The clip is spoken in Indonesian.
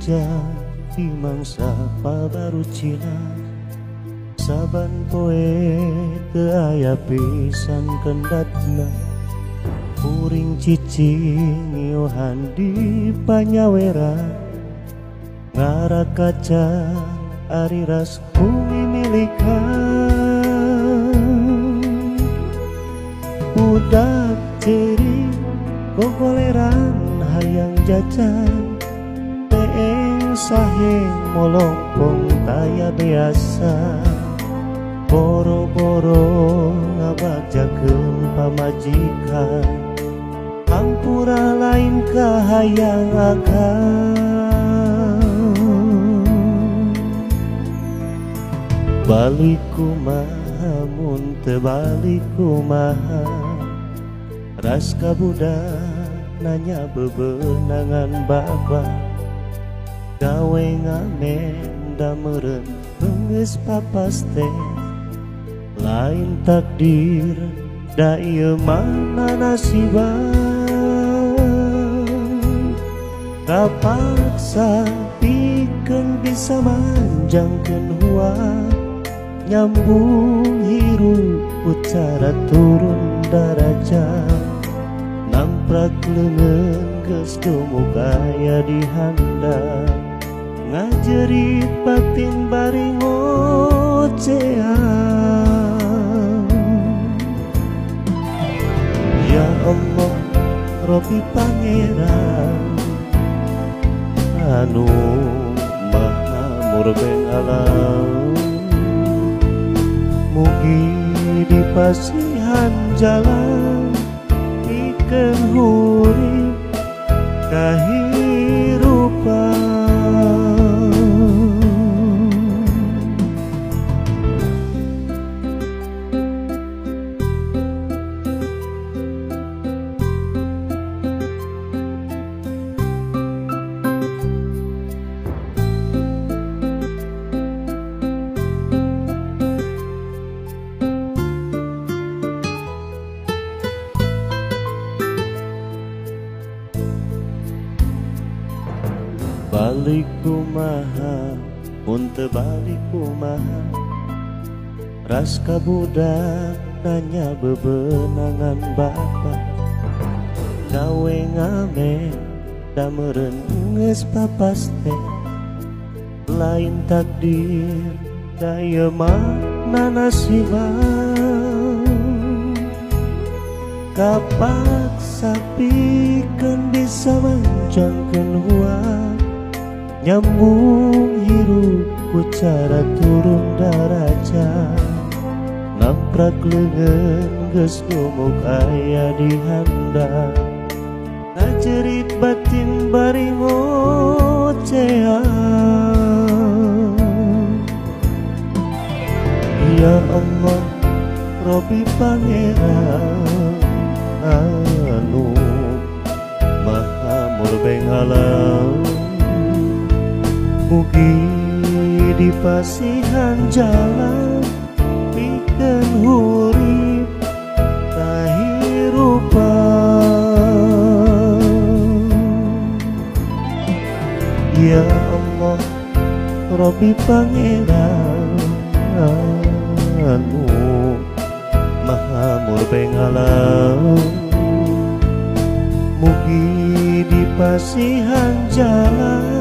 jadi mangsa baru cina saban poe teu aya pisan kendatna kuring cicing yohan di panyawera ngara kaca ari ras bumi milikan budak ceri gogoleran hayang jajan teeng saheng molongkong kaya biasa boro-boro ngabagjakeun pamajikan hampura lain kahayang akan balik kumaha mun teu balik kumaha ras kabudak nanya bebenangan baba gawe ngamen da meureun beungeus papas teh lain takdir da ieu mana nasiban kapaksa pikeun bisa manjangkeun hua nyambung hirup ucara turun darajat namprak leungeun geus tumuk aya di handap ngajerit batin bari ngocehan. Ya Allah Robi Pangeran anu maha murbeng alam mugi di pasihan jalan pikeun hurip kahirupan. Balik kumaha mun teu balik kumaha ras kabudak nanya bebenangan bapa gawe ngamen da meureun geus papas teh lain takdir da ieu mana nasiban kapaksa pikeun bisa manjangkeun hua nyambung hirup ku cara turun darajat namprak leungeun geus gumuk aya di handap ngajerit batin bari ngocehan. Ya Allah Robi Pangeran anu maha murbeng alam mugi di pasihan jalan pikeun hurip kahirupan. Ya Allah Robi Pangeran anu maha murbeng alam mugi di pasihan jalan